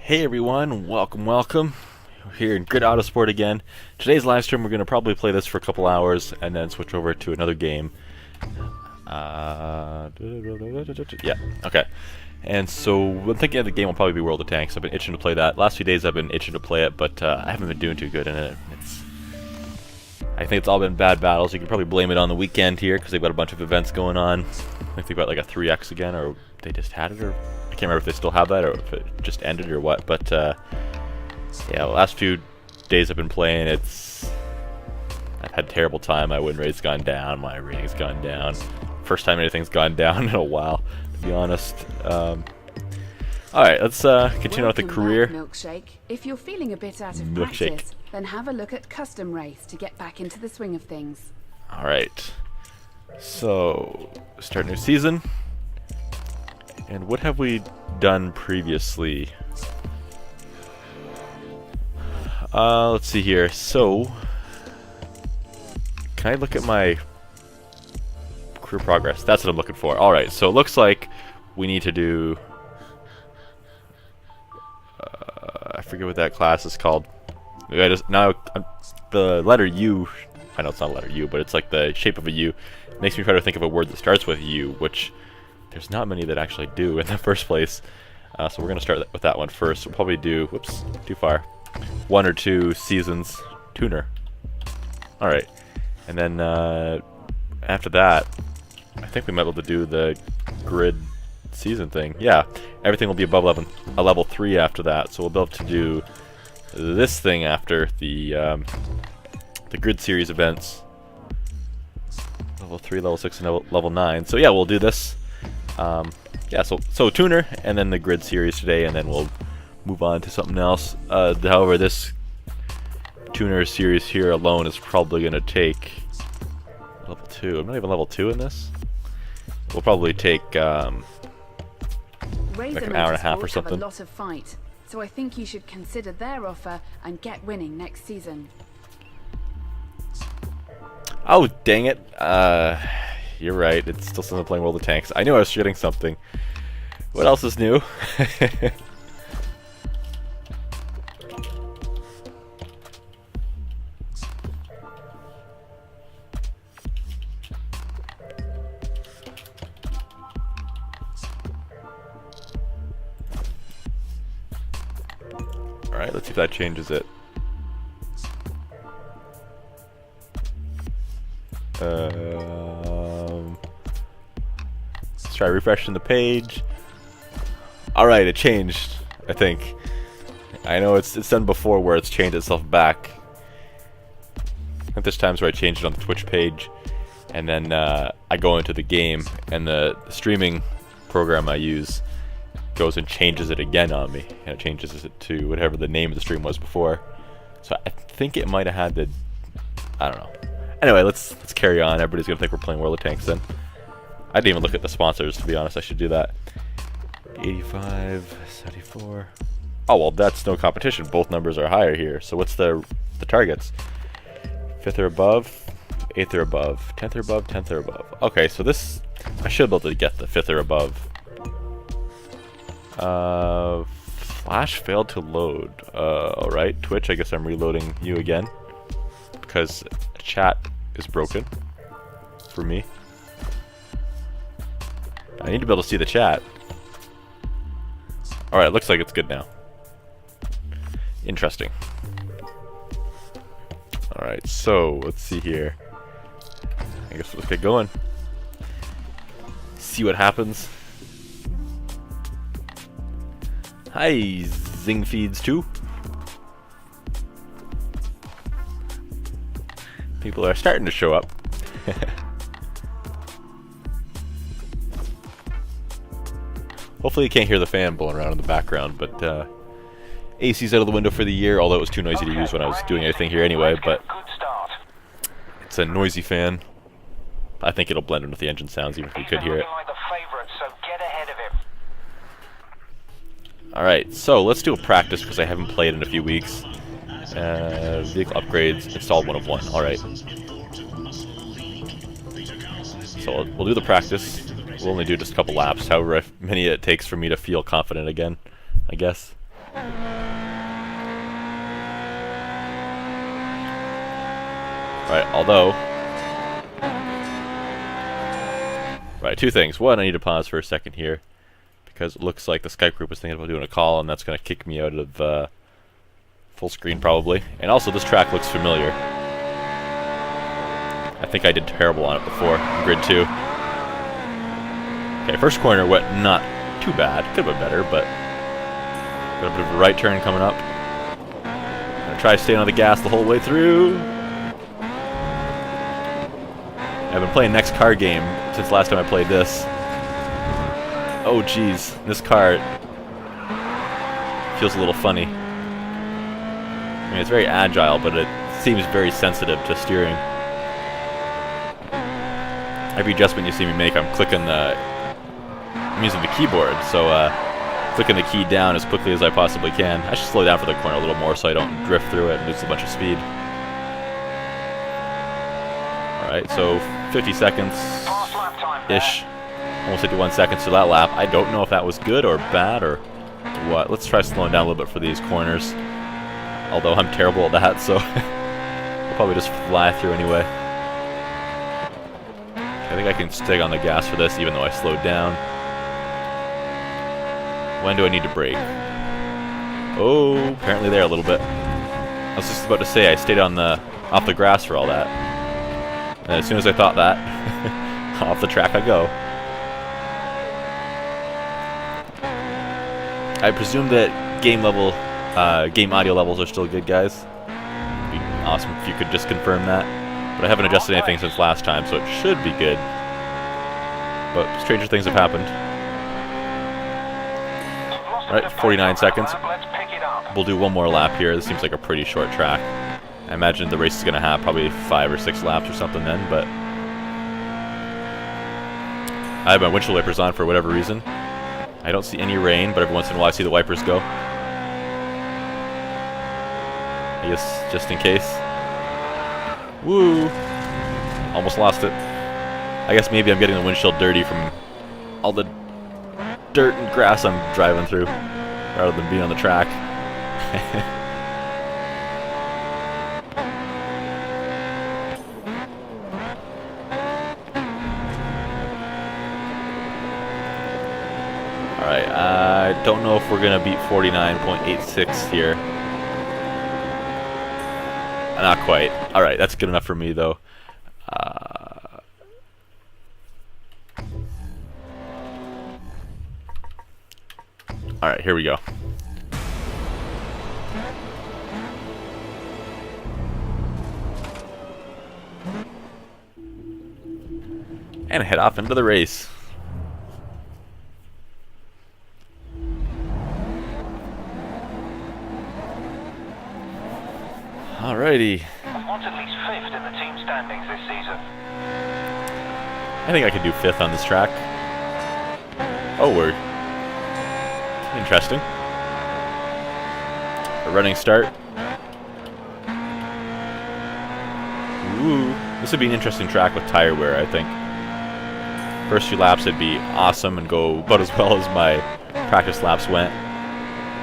Hey everyone, welcome. We're here in Grid Autosport again. Today's live stream, we're going to probably play this for a couple hours and then switch over to another game. Yeah, okay. And so I'm thinking the game will probably be World of Tanks. I've been itching to play that. Last few days I've been itching to play it, but I haven't been doing too good in it. I think it's all been bad battles. You can probably blame it on the weekend here because they've got a bunch of events going on. I think they've got like a 3x again, or they just had it, or I can't remember if they still have that or if it just ended or what. But yeah, the last few days I've been playing, I've had a terrible time. My win rate's gone down, my rating's gone down. First time anything's gone down in a while, to be honest. Alright, let's continue on with the career. Milkshake. If you're feeling a bit out of practice, then have a look at custom race to get back into the swing of things. Alright, so start new season. And what have we done previously? Let's see here. So, can I look at my career progress? That's what I'm looking for. Alright, so it looks like we need to do... I forget what that class is called. The letter U, I know it's not a letter U, but it's like the shape of a U. It makes me try to think of a word that starts with U, which there's not many that actually do in the first place. So we're going to start with that one first. We'll probably do, whoops, too far, 1 or 2 seasons tuner. Alright, and then after that, I think we might be able to do the grid season thing. Yeah, everything will be above a level 3 after that, so we'll be able to do this thing after the grid series events. Level 3, level 6, and level 9. So yeah, we'll do this. Yeah, so tuner, and then the grid series today, and then we'll move on to something else. However, this tuner series here alone is probably going to take level 2. I'm not even level 2 in this. We'll probably take like an hour and a half or something. Have a lot of fight, so I think you should consider their offer and get winning next season. Oh, dang it. You're right. It's still something playing World of Tanks. I knew I was shooting something. What else is new? Alright, let's see if that changes it. Let's try refreshing the page. Alright, it changed, I think. I know it's done before where it's changed itself back. I think there's times where I changed it on the Twitch page, and then I go into the game, and the streaming program I use goes and changes it again on me, and it changes it to whatever the name of the stream was before. So I think it might have had the... I don't know. Anyway, let's carry on. Everybody's gonna think we're playing World of Tanks then. I didn't even look at the sponsors, to be honest. I should do that. 85, 74. Oh well, that's no competition. Both numbers are higher here. So what's the targets? 5th or above, 8th or above, 10th or above, 10th or above. Okay, so this I should be able to get the 5th or above. Flash failed to load. Alright, Twitch, I guess I'm reloading you again because chat is broken for me. I need to be able to see the chat. Alright, looks like it's good now. Interesting. Alright, so let's see here. I guess let's get going. See what happens. Hi, Zingfeeds2. People are starting to show up. Hopefully you can't hear the fan blowing around in the background, but AC's out of the window for the year, although it was too noisy to use when I was doing anything here anyway, but it's a noisy fan. I think it'll blend in with the engine sounds even if we could hear it. Alright, so let's do a practice because I haven't played in a few weeks. Vehicle upgrades, installed 1 of 1. Alright. So we'll do the practice. We'll only do just a couple laps, however many it takes for me to feel confident again, I guess. Right, although... Right, two things. One, I need to pause for a second here, because it looks like the Skype group is thinking about doing a call, and that's going to kick me out of full screen probably. And also, this track looks familiar. I think I did terrible on it before, in Grid 2. Okay, first corner went not too bad. Could have been better, but... Got a bit of a right turn coming up. Gonna try staying on the gas the whole way through. I've been playing next car game since last time I played this. Oh geez, this car feels a little funny. I mean, it's very agile, but it seems very sensitive to steering. Every adjustment you see me make, I'm clicking I'm using the keyboard, so clicking the key down as quickly as I possibly can. I should slow down for the corner a little more so I don't drift through it and lose a bunch of speed. Alright, so 50 seconds-ish. Almost 51 seconds to that lap. I don't know if that was good or bad or what. Let's try slowing down a little bit for these corners. Although I'm terrible at that, so I'll probably just fly through anyway. I think I can stay on the gas for this even though I slowed down. When do I need to brake? Oh, apparently there a little bit. I was just about to say I stayed on off the grass for all that. And as soon as I thought that, off the track I go. I presume that game audio levels are still good, guys. It'd be awesome if you could just confirm that. But I haven't adjusted anything since last time, so it should be good. But stranger things have happened. Alright, 49 seconds. We'll do one more lap here. This seems like a pretty short track. I imagine the race is going to have probably 5 or 6 laps or something then, but... I have my windshield wipers on for whatever reason. I don't see any rain, but every once in a while I see the wipers go. I guess just in case. Woo! Almost lost it. I guess maybe I'm getting the windshield dirty from all the dirt and grass I'm driving through, rather than being on the track. Alright, I don't know if we're going to beat 49.86 here. Not quite. Alright, that's good enough for me, though. Alright, here we go. And head off into the race. Alrighty. What's at least 5th in the team standings this season? I think I could do 5th on this track. Oh, word. Interesting. A running start. Ooh. This would be an interesting track with tire wear, I think. First few laps it'd be awesome and go about as well as my practice laps went.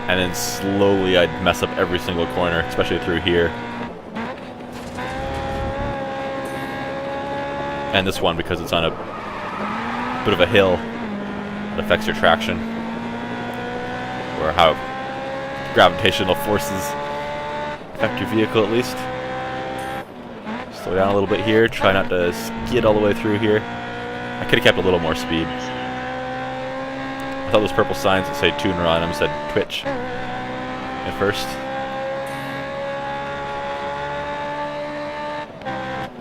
And then slowly I'd mess up every single corner, especially through here. And this one, because it's on a bit of a hill, it affects your traction. Or how gravitational forces affect your vehicle, at least. Slow down a little bit here, try not to skid all the way through here. I could have kept a little more speed. I thought those purple signs that say tuner on them said Twitch at first.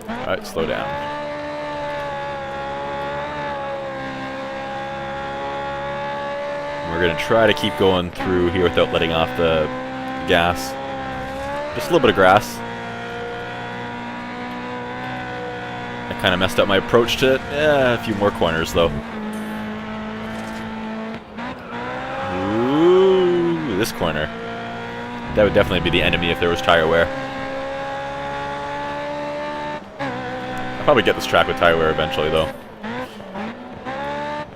Alright, slow down. We're going to try to keep going through here without letting off the gas. Just a little bit of grass. I kind of messed up my approach to it. A few more corners though. Ooh, this corner. That would definitely be the enemy if there was tire wear. I'll probably get this track with tire wear eventually though.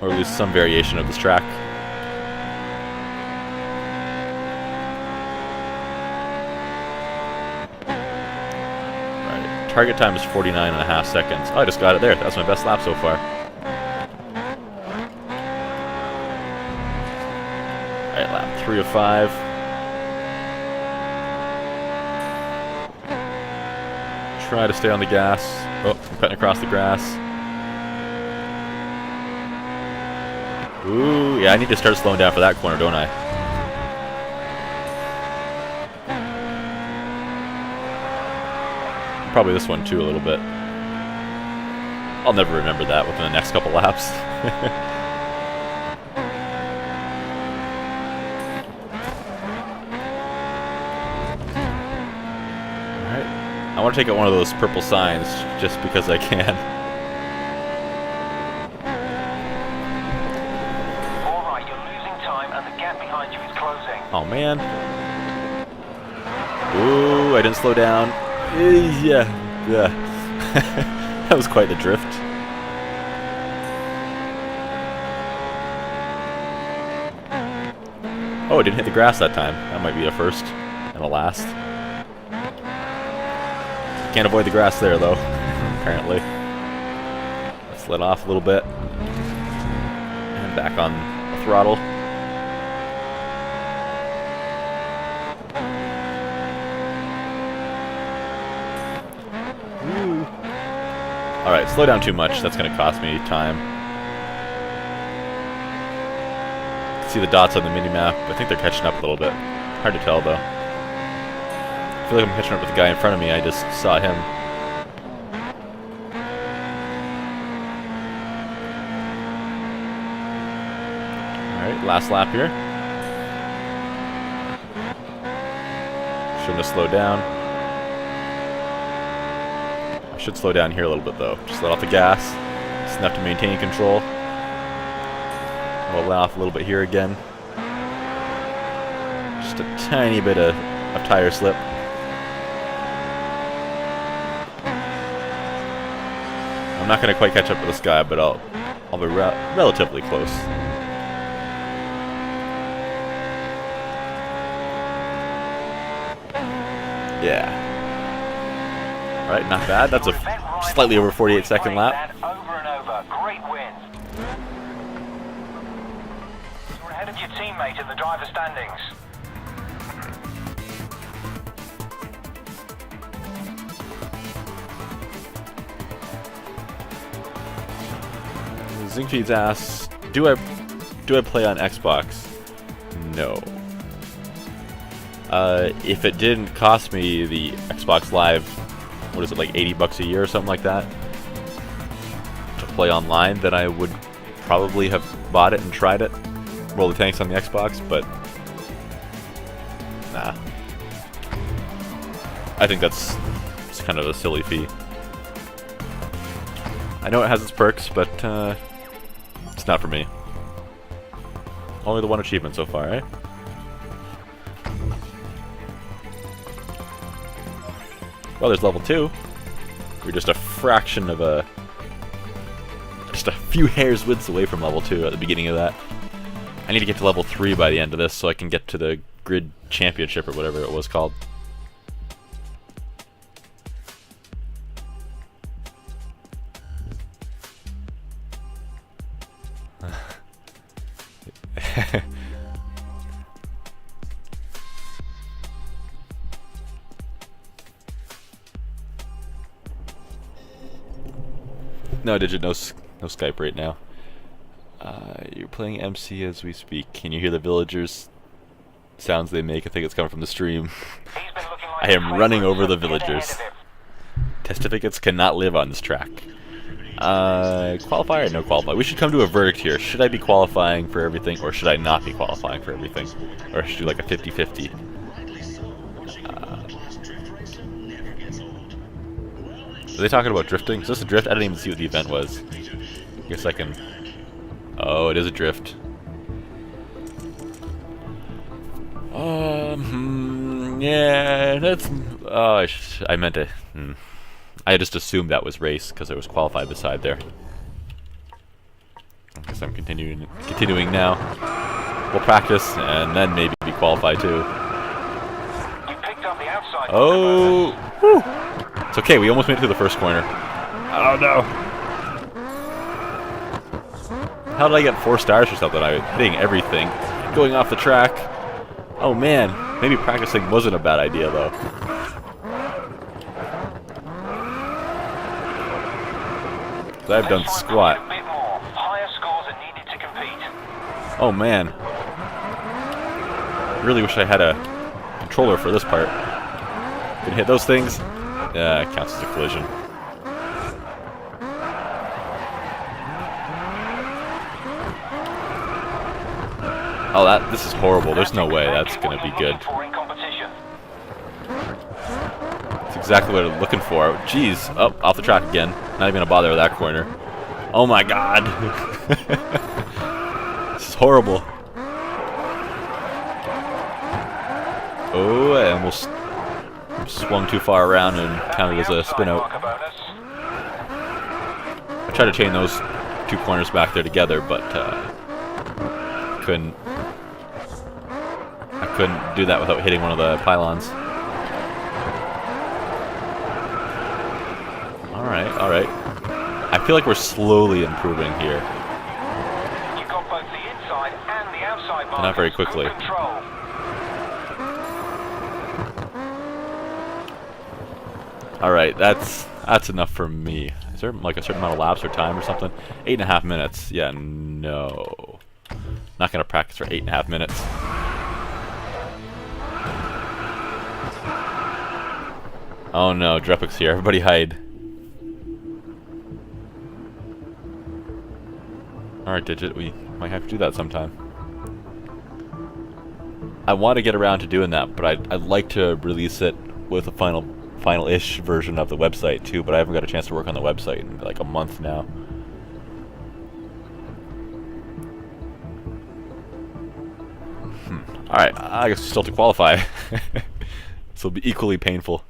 Or at least some variation of this track. Target time is 49.5 seconds. Oh, I just got it there. That's my best lap so far. Alright, lap 3 of 5. Try to stay on the gas. Oh, I'm cutting across the grass. Ooh, yeah, I need to start slowing down for that corner, don't I? Probably this one too, a little bit. I'll never remember that within the next couple laps. I want to take out one of those purple signs just because I can. Alright, you're losing time and the gap behind you is closing. Oh man. Ooh, I didn't slow down. Yeah. That was quite the drift. Oh, it didn't hit the grass that time. That might be a first and a last. Can't avoid the grass there, though, apparently. Let's let off a little bit. And back on the throttle. Alright, slow down too much. That's going to cost me time. See the dots on the mini-map. I think they're catching up a little bit. Hard to tell, though. I feel like I'm catching up with the guy in front of me. I just saw him. Alright, last lap here. Shouldn't have slowed down. I should slow down here a little bit though. Just let off the gas. Just enough to maintain control. We'll let off a little bit here again. Just a tiny bit of tire slip. I'm not going to quite catch up with this guy, but I'll be relatively close. Yeah. Alright, not bad. That's a slightly over 48-second lap. Over and over. Great win. You're ahead of your teammate in the driver standings. Zingfeed's asks, do I play on Xbox? No. If it didn't cost me the Xbox Live, what is it, like $80 a year or something like that, to play online, then I would probably have bought it and tried it. Roll the tanks on the Xbox, but nah. I think it's kind of a silly fee. I know it has its perks, but it's not for me. Only the one achievement so far, eh? Well, there's level 2. We're just a fraction of just a few hairs widths away from level 2 at the beginning of that. I need to get to level 3 by the end of this so I can get to the grid championship or whatever it was called. No, Digit, no Skype right now. You're playing MC as we speak. Can you hear the villagers' sounds they make? I think it's coming from the stream. I am running over the villagers. Testificates cannot live on this track. Qualify or no qualify? We should come to a verdict here. Should I be qualifying for everything, or should I not be qualifying for everything? Or should I do like a 50-50? Are they talking about drifting? Is this a drift? I didn't even see what the event was. I guess I can... Oh, it is a drift. Yeah, that's... Oh, I meant to... I just assumed that was race, because I was qualified beside there. I guess I'm continuing now. We'll practice, and then maybe be qualified too. You picked up the outside. Oh! Whew. It's okay, we almost made it through the first corner. Oh no! How did I get 4 stars or something? I'm hitting everything. Going off the track. Oh man, maybe practicing wasn't a bad idea though. I've done squat. Oh man. Really wish I had a controller for this part. Can hit those things? Yeah, it counts as a collision. Oh, this is horrible. There's no way that's going to be good. That's exactly what I'm looking for. Jeez. Oh, off the track again. Not even going to bother with that corner. Oh my god. This is horrible. Oh, and we'll swung too far around and counted as a spin out. I tried to chain those 2 corners back there together, but couldn't. I couldn't do that without hitting one of the pylons. Alright, alright. I feel like we're slowly improving here. You got both the inside and the outside markers. Not very quickly. Good control. Alright, that's enough for me. Is there like a certain amount of laps or time or something? 8.5 minutes. Yeah, no. Not gonna practice for 8.5 minutes. Oh no, Drepic's here. Everybody hide. Alright, Digit, we might have to do that sometime. I want to get around to doing that, but I'd like to release it with a final-ish version of the website too, but I haven't got a chance to work on the website in like a month now. Alright, I guess still to qualify. This will be equally painful.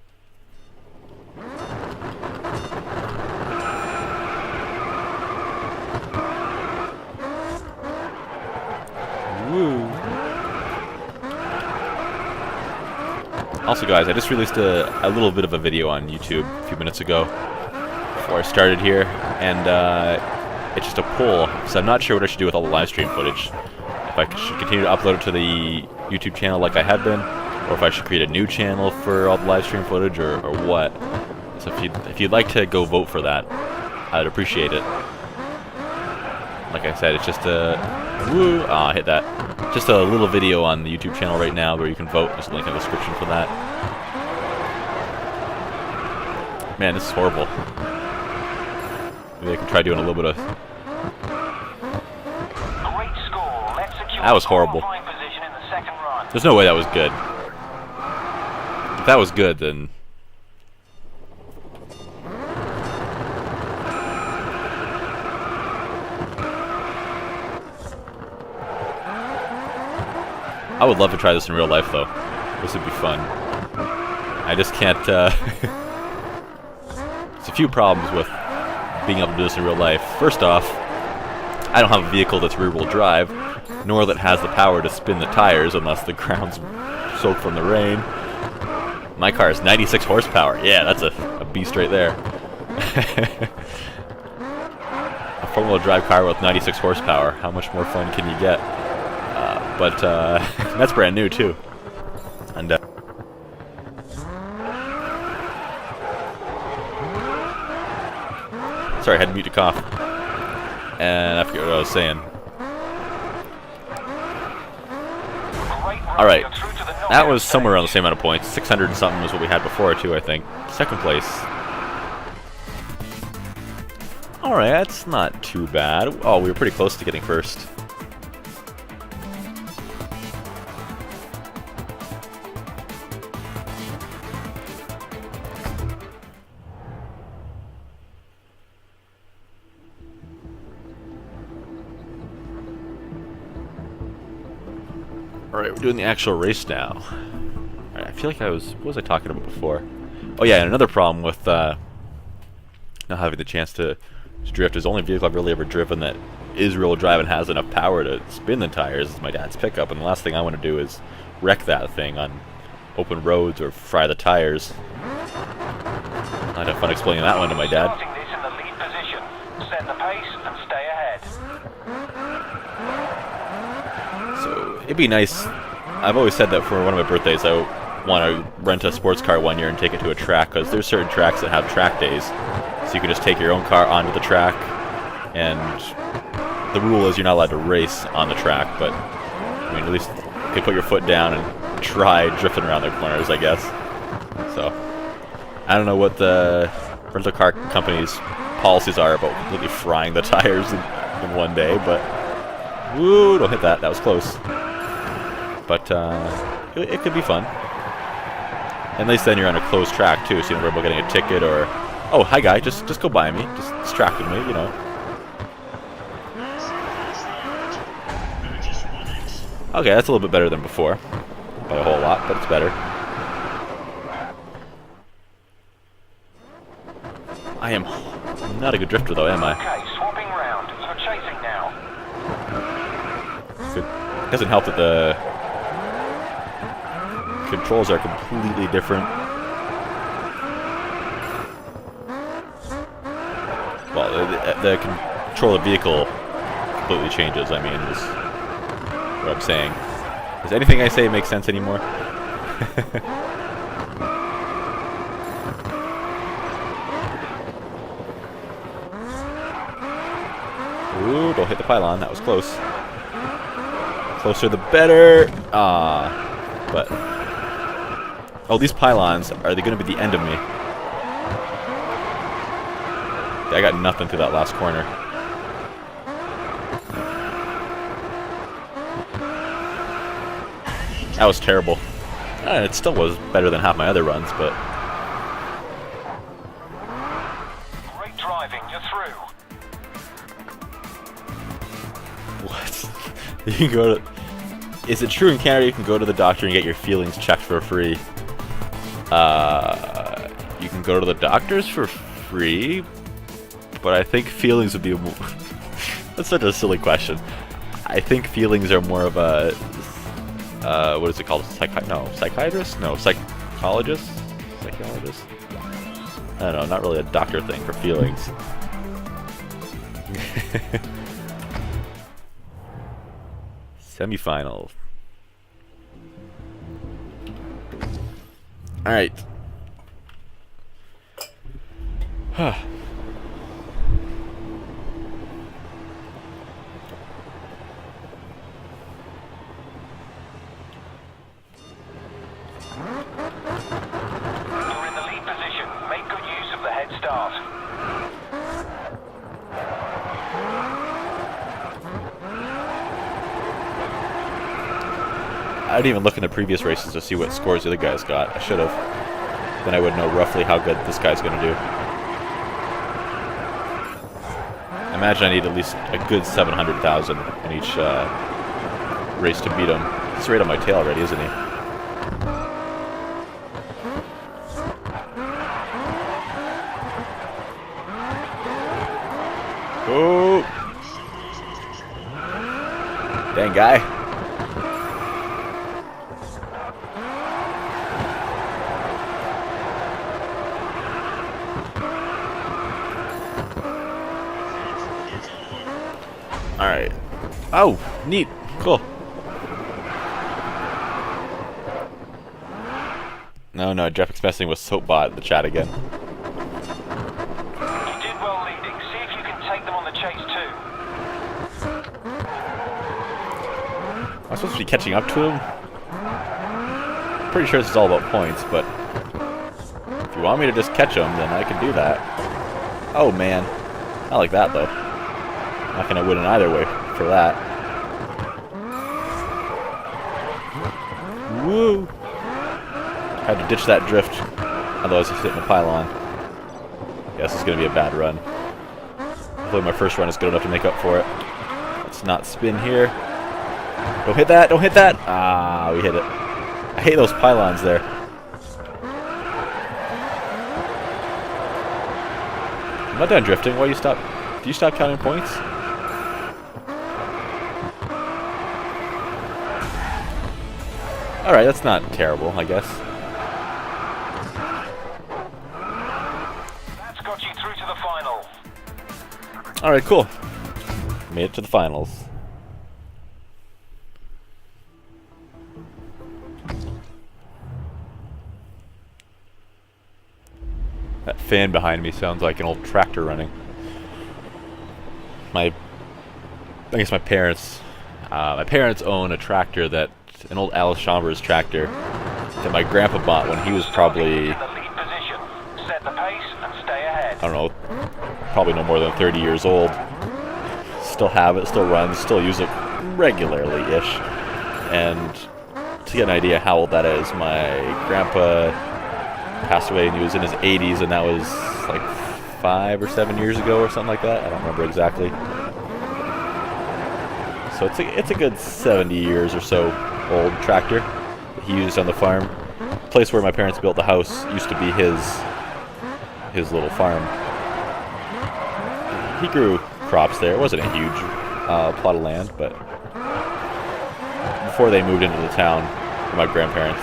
Woo. Also guys, I just released a little bit of a video on YouTube a few minutes ago before I started here, and it's just a poll, because I'm not sure what I should do with all the live stream footage. If I should continue to upload it to the YouTube channel like I had been, or if I should create a new channel for all the live stream footage, or what. So if you'd like to go vote for that, I'd appreciate it. Like I said, it's just a... Woo! Ah, I hit that. Just a little video on the YouTube channel right now where you can vote. There's a link in the description for that. Man, this is horrible. Maybe I can try doing a little bit of... Great score. Let's secure That was horrible. position in the second run. There's no way that was good. If that was good, then... I would love to try this in real life, though. This would be fun. I just can't, There's a few problems with being able to do this in real life. First off, I don't have a vehicle that's rear-wheel drive, nor that has the power to spin the tires unless the ground's soaked from the rain. My car is 96 horsepower. Yeah, that's a beast right there. A four-wheel drive car with 96 horsepower. How much more fun can you get? But that's brand new too. And sorry, I had to mute to cough. And I forget what I was saying. Alright, that was somewhere around the same amount of points. 600 and something was what we had before too, I think. Second place. Alright, that's not too bad. Oh, we were pretty close to getting first. Alright, we're doing the actual race now. Alright, I feel like what was I talking about before? Oh yeah, and another problem with not having the chance to drift is the only vehicle I've really ever driven that is rear-wheel drive and has enough power to spin the tires is my dad's pickup, and the last thing I want to do is wreck that thing on open roads or fry the tires. I'd have fun explaining that one to my dad. Starting this in the lead position. Set the pace and stay ahead. So it'd be nice. I've always said that for one of my birthdays, I want to rent a sports car one year and take it to a track, because there's certain tracks that have track days. So you can just take your own car onto the track, and the rule is you're not allowed to race on the track, but I mean, at least you can put your foot down and try drifting around the corners, I guess. So I don't know what the rental car company's policies are about completely frying the tires in one day, but woo, don't hit that. That was close. But it could be fun. And at least then you're on a closed track too, so you don't worry about getting a ticket or, oh, hi guy, just go by me, just distracted me, you know. Okay, that's a little bit better than before. By a whole lot, but it's better. I am not a good drifter though, am I? Okay, swapping round. You're chasing now. It doesn't help that the controls are completely different. Well, the control of the vehicle completely changes, I mean, is what I'm saying. Does anything I say make sense anymore? Ooh, don't hit the pylon. That was close. Closer the better. But... oh, these pylons, are they going to be the end of me? I got nothing through that last corner. That was terrible. It still was better than half my other runs, but... Great driving. You're through. what? You can go to... is it true in Canada you can go to the doctor and get your feelings checked for free? You can go to the doctors for free, but I think feelings would be... that's such a silly question. I think feelings are more of a... what is it called? Psychiatrist? No, psychologist? Psychologist? I don't know, not really a doctor thing for feelings. Semifinal. Alright. You're in the lead position. Make good use of the head start. I didn't even look in the previous races to see what scores the other guys got. I should have. Then I would know roughly how good this guy's going to do. I imagine I need at least a good 700,000 in each race to beat him. He's right on my tail already, isn't he? Oh! Dang guy. Alright. Oh, neat. Cool. No, Jeff messing with Soapbot in the chat again. You did well leading. See if you can take them on the chase too. Am I supposed to be catching up to him? Pretty sure this is all about points, but if you want me to just catch him, then I can do that. Oh man. Not like that though. Not gonna win in either way for that. Woo! Had to ditch that drift, otherwise he's hitting the pylon. Guess it's gonna be a bad run. Hopefully my first run is good enough to make up for it. Let's not spin here. Don't hit that! Don't hit that! Ah, we hit it. I hate those pylons there. I'm not done drifting. Why do you stop? Do you stop counting points? Alright, that's not terrible, I guess. Alright, cool. Made it to the finals. That fan behind me sounds like an old tractor running. I guess my parents own a tractor an old Alice Chambers tractor that my grandpa bought when he was probably, In the lead position. Set the pace and stay ahead. I don't know, probably no more than 30 years old. Still have it, still runs, still use it regularly-ish. And to get an idea how old that is, my grandpa passed away and he was in his 80s, and that was like 5 or 7 years ago or something like that. I don't remember exactly. So it's a good 70 years or so old tractor that he used on the farm. The place where my parents built the house used to be his little farm. He grew crops there. It wasn't a huge plot of land, but before they moved into the town, my grandparents,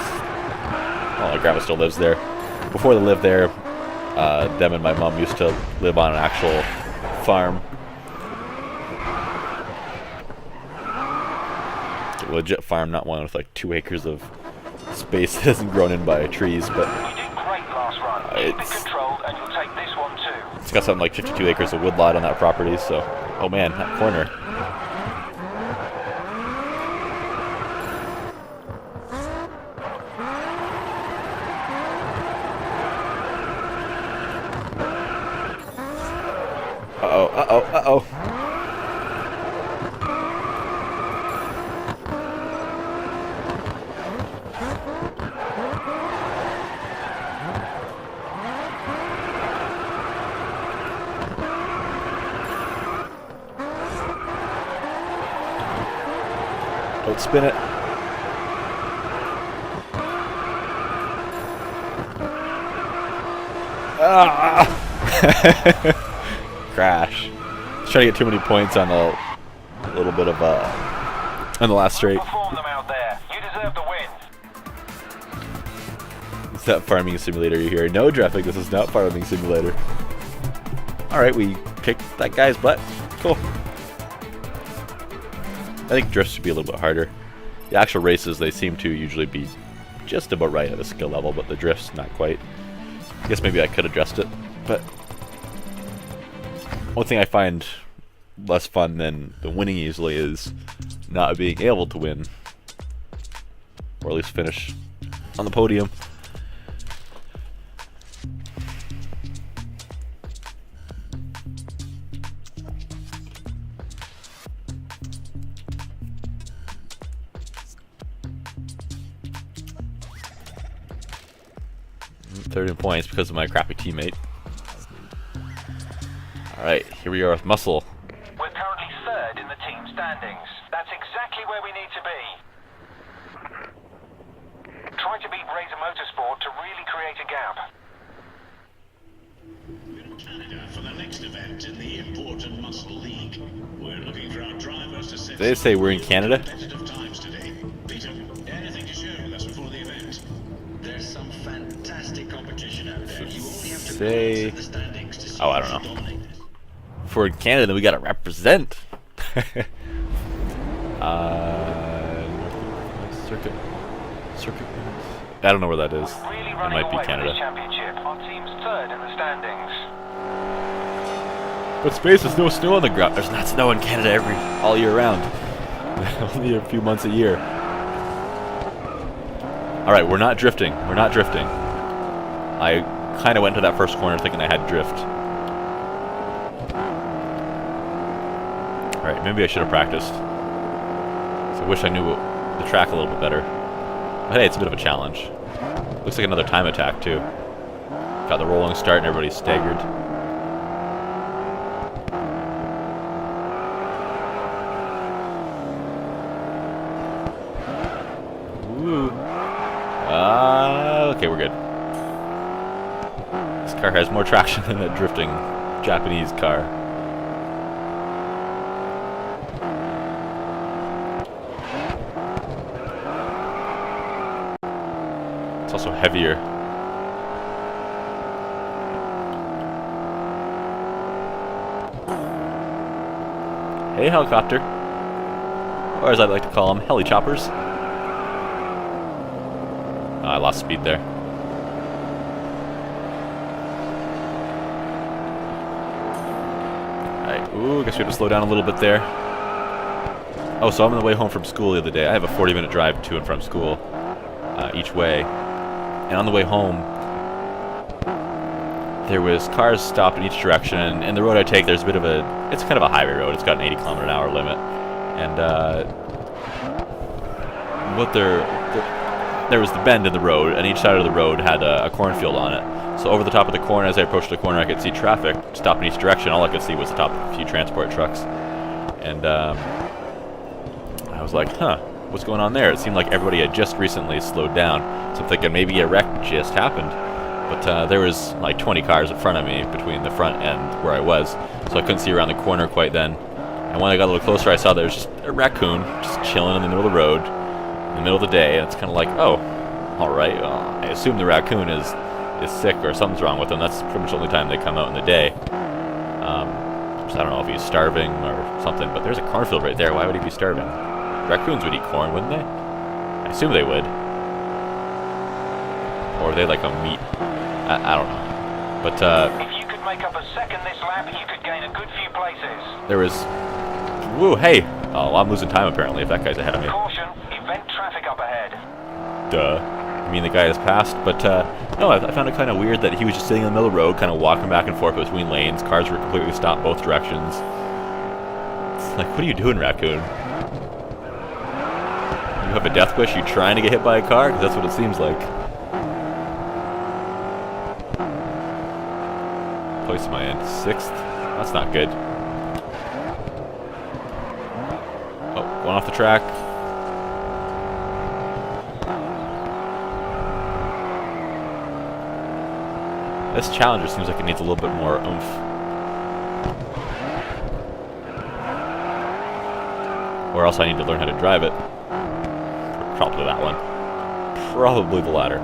well, my grandma still lives there. Before they lived there, them and my mom used to live on an actual farm. A legit farm, not one with like 2 acres of space that isn't grown in by trees, but You did great last run. Keep it controlled and you'll take this one too. it's got something like 52 acres of woodlot on that property, so... Oh man, that corner. Uh-oh, uh-oh, uh-oh. Don't spin it. Ah! Crash. Trying to get too many points on a little bit of on the last straight. Perform them out there. You deserve the win. Is that farming simulator you hear? No, Traffic, this is not farming simulator. Alright, we kicked that guy's butt. Cool. I think drifts should be a little bit harder. The actual races, they seem to usually be just about right at a skill level, but the drifts, not quite. I guess maybe I could adjust it, but one thing I find less fun than the winning easily is not being able to win, or at least finish on the podium. Third in points because of my crappy teammate. Alright, here we are with Muscle. We're currently third in the team standings. That's exactly where we need to be. Try to beat Razor Motorsport to really create a gap. We're in Canada for the next event in the important Muscle League. We're looking for our drivers to set Did they say we're in Canada? competitive times today. Peter, anything to share with us before the event? There's some fantastic competition out there. You only have to Say... glance at the standings to see Oh, I don't who's know. dominating. If we're in Canada, then we gotta represent. Circuit. I don't know where that is. Really It running might be away with Canada. this championship. Our team's third in the standings. But space, there's no snow on the ground. There's not snow in Canada all year round. Only a few months a year. Alright, we're not drifting. We're not drifting. I kind of went to that first corner thinking I had drift. Alright, maybe I should have practiced. So I wish I knew the track a little bit better. But hey, it's a bit of a challenge. Looks like another time attack, too. Got the rolling start and everybody's staggered. Ooh. Okay, we're good. This car has more traction than that drifting Japanese car. It's also heavier. Hey, helicopter. Or as I like to call them, heli choppers. Oh, I lost speed there. Alright, ooh, guess we have to slow down a little bit there. Oh, so I'm on the way home from school the other day. I have a 40-minute drive to and from school each way. And on the way home, there was cars stopped in each direction, and the road I take, there's a bit of a, it's kind of a highway road. It's got an 80 kilometer an hour limit, and there was the bend in the road, and each side of the road had a cornfield on it. So over the top of the corner, as I approached the corner, I could see traffic stop in each direction. All I could see was the top of a few transport trucks, and I was like, huh, what's going on there? It seemed like everybody had just recently slowed down, so I'm thinking maybe a wreck just happened. But there was like 20 cars in front of me between the front and where I was, so I couldn't see around the corner quite then. And when I got a little closer, I saw there was just a raccoon just chilling in the middle of the road in the middle of the day, and it's kind of like, oh, all right, well, I assume the raccoon is sick or something's wrong with him. That's pretty much the only time they come out in the day. So I don't know if he's starving or something, but there's a cornfield right there. Why would he be starving? Raccoons would eat corn, wouldn't they? I assume they would. Or are they like a meat? I don't know. But If you could make up a second this lap, you could gain a good few places. there was... Woo, hey! Oh, well, I'm losing time apparently if that guy's ahead of me. Caution, event traffic up ahead. Duh. I mean, the guy has passed, but no, I found it kind of weird that he was just sitting in the middle of the road, kind of walking back and forth between lanes. Cars were completely stopped both directions. It's like, what are you doing, raccoon? You have a death wish? You trying to get hit by a car? Because that's what it seems like. Place am I in? 6th? That's not good. Oh, going off the track. This Challenger seems like it needs a little bit more oomph. Or else I need to learn how to drive it. Probably that one. Probably the latter.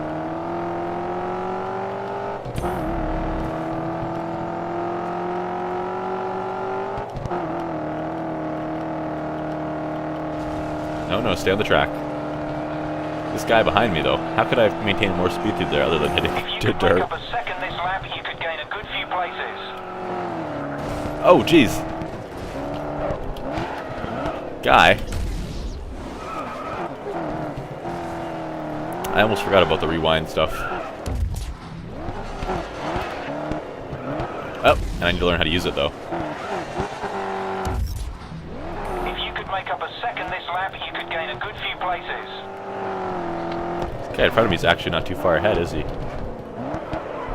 No, stay on the track. This guy behind me, though, how could I maintain more speed through there other than hitting If you to could dirt? make up a second this lap, you could gain a good few places. Oh, jeez. Guy. I almost forgot about the rewind stuff. Oh, and I need to learn how to use it, though. If you could make up a second this lap, you could gain a good few places. This guy in front of me is actually not too far ahead, is he?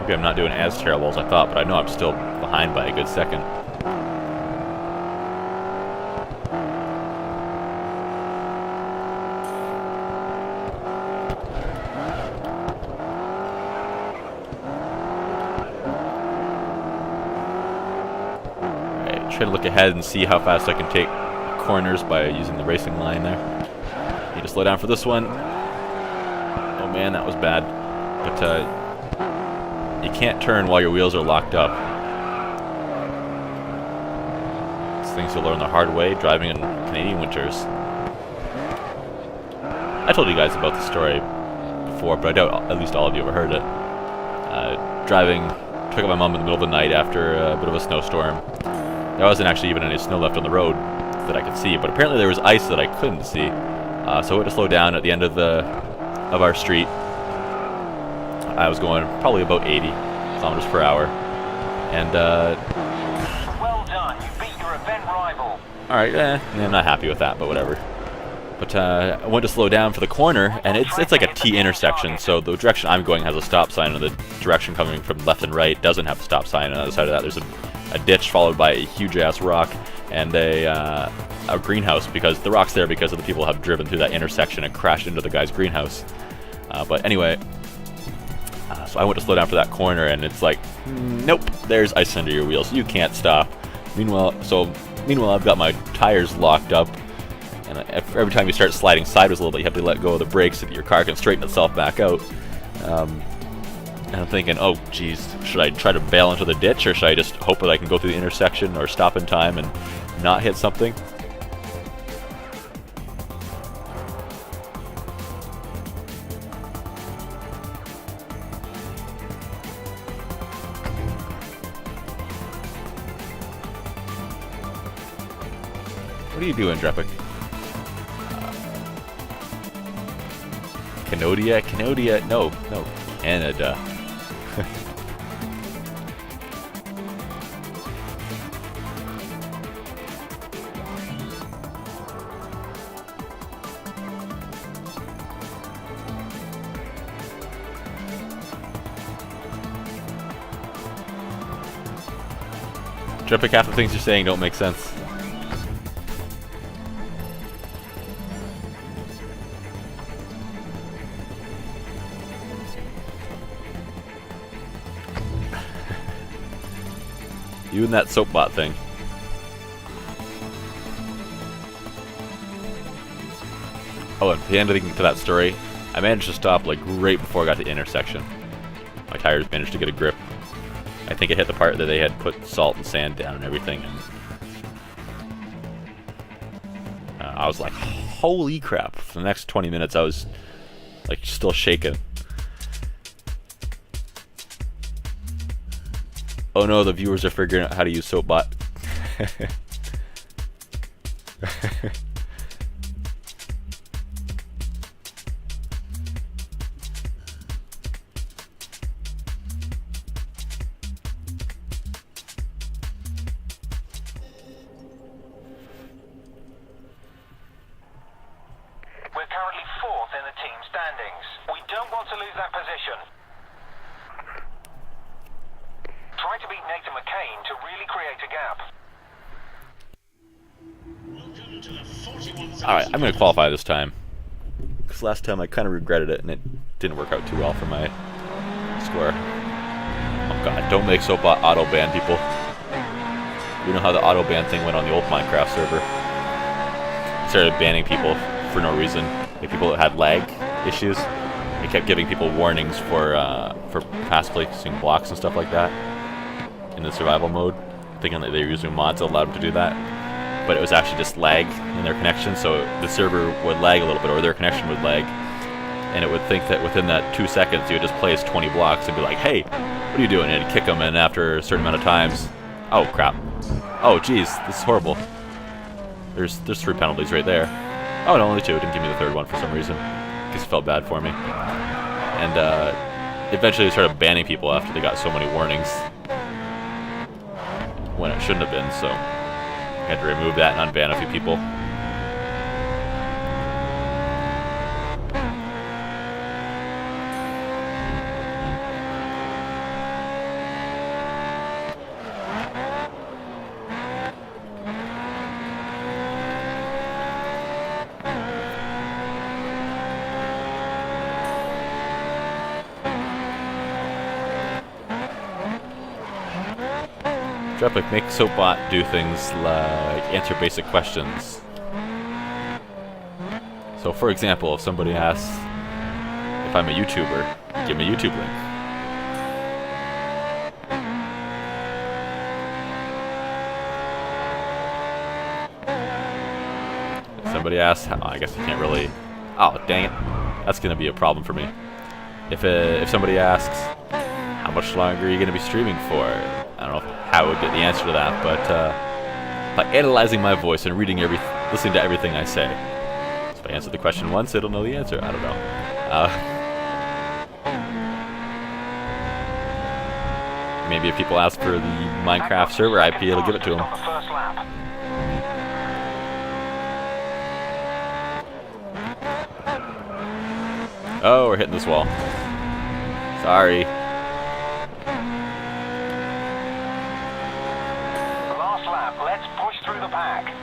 Maybe I'm not doing as terrible as I thought, but I know I'm still behind by a good second. Try to look ahead and see how fast I can take corners by using the racing line there. Need to slow down for this one. Oh man, that was bad. But you can't turn while your wheels are locked up. It's things you'll learn the hard way driving in Canadian winters. I told you guys about the story before, but I doubt at least all of you ever heard it. Driving, took up my mom in the middle of the night after a bit of a snowstorm. There wasn't actually even any snow left on the road that I could see, but apparently there was ice that I couldn't see. So I had to slow down at the end of our street. I was going probably about 80 kilometers per hour, and Well done, you beat your event rival. all right, I'm not happy with that, but whatever. But I went to slow down for the corner, and it's like a T intersection, so the direction I'm going has a stop sign, and the direction coming from left and right doesn't have a stop sign. And on the other side of that, there's a ditch followed by a huge-ass rock and a greenhouse, because the rock's there because of the people have driven through that intersection and crashed into the guy's greenhouse. But anyway, so I went to slow down for that corner, and it's like, nope, there's ice under your wheels. You can't stop. Meanwhile, I've got my tires locked up, and every time you start sliding sideways a little bit, you have to let go of the brakes so that your car can straighten itself back out. And I'm thinking, oh, geez, should I try to bail into the ditch, or should I just hope that I can go through the intersection or stop in time and not hit something. What are you doing, Drepic? Canodia? No, Canada. Drepic, half the things you're saying don't make sense. You and that soapbot thing. Oh, and the ending to that story, I managed to stop like right before I got to the intersection. My tires managed to get a grip. I think it hit the part that they had put salt and sand down and everything. And I was like, holy crap. For the next 20 minutes I was like still shaking. Oh no, the viewers are figuring out how to use Soapbot. We're currently 4th in the team standings. We don't want to lose that position. Try to beat Nathan McCain to really create a gap. Alright, I'm going to qualify this time. Because last time I kind of regretted it and it didn't work out too well for my score. Oh god, don't make Soapbot auto-ban people. We know how the auto-ban thing went on the old Minecraft server. Started banning people for no reason. Like people that had lag issues. It kept giving people warnings for past placing blocks and stuff like that in the survival mode, thinking that they were using mods that allowed them to do that. But it was actually just lag in their connection, so the server would lag a little bit, or their connection would lag, and it would think that within that 2 seconds you would just place 20 blocks and be like, hey, what are you doing? And it'd kick them, and after a certain amount of times, oh crap, oh geez, this is horrible. There's 3 penalties right there. Oh no, only 2. It didn't give me the 3rd one for some reason, because it felt bad for me. And eventually they started banning people after they got so many warnings when it shouldn't have been, so I had to remove that and unban a few people. Drepic, make Soapbot do things like answer basic questions. So for example, if somebody asks if I'm a YouTuber, give me a YouTube link. If somebody asks, oh, I guess I can't really, oh dang it, that's going to be a problem for me. If somebody asks, how much longer are you going to be streaming for? I don't know how I would get the answer to that, but by analyzing my voice and listening to everything I say. So if I answer the question once, it'll know the answer. I don't know. Maybe if people ask for the Minecraft server IP, it'll give it to them. Oh, we're hitting this wall. Sorry.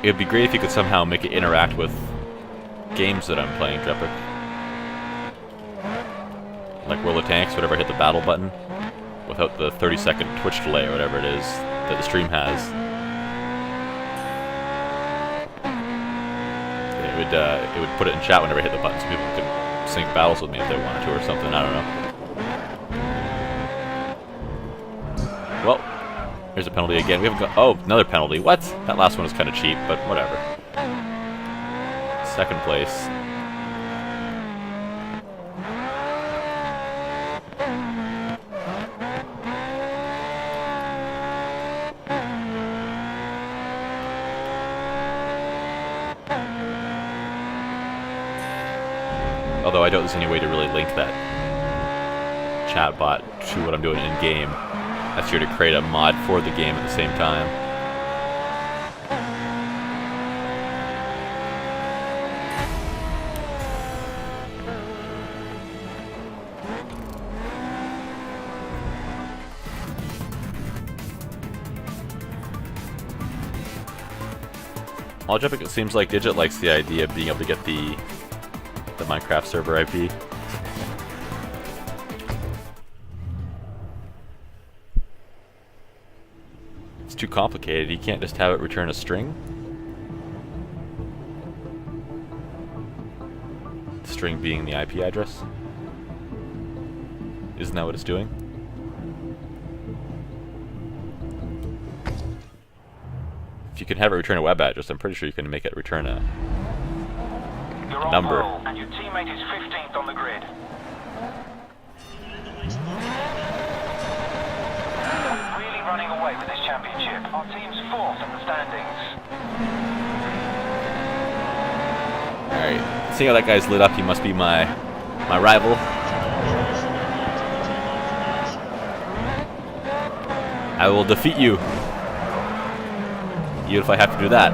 It'd be great if you could somehow make it interact with games that I'm playing, Drepic. Like World of Tanks, whatever, hit the battle button without the 30-second Twitch delay or whatever it is that the stream has. It would put it in chat whenever I hit the button so people could sync battles with me if they wanted to or something, I don't know. Well, Here's a penalty again. We haven't got... Oh, another penalty. What? That last one was kind of cheap, but whatever. Second place. Although I don't see any way to really link that chatbot to what I'm doing in-game. That's here to create a mod for the game at the same time. All jumping, it seems like Digit likes the idea of being able to get the Minecraft server IP. It's too complicated. You can't just have it return a string. The string being the IP address. Isn't that what it's doing? If you can have it return a web address, I'm pretty sure you can make it return a number. And your teammate is 15th on the grid. Really running away with this championship. Our team's 4th in the standings. Alright, see how that guy's lit up? He must be my rival. I will defeat you. Even if I have to do that.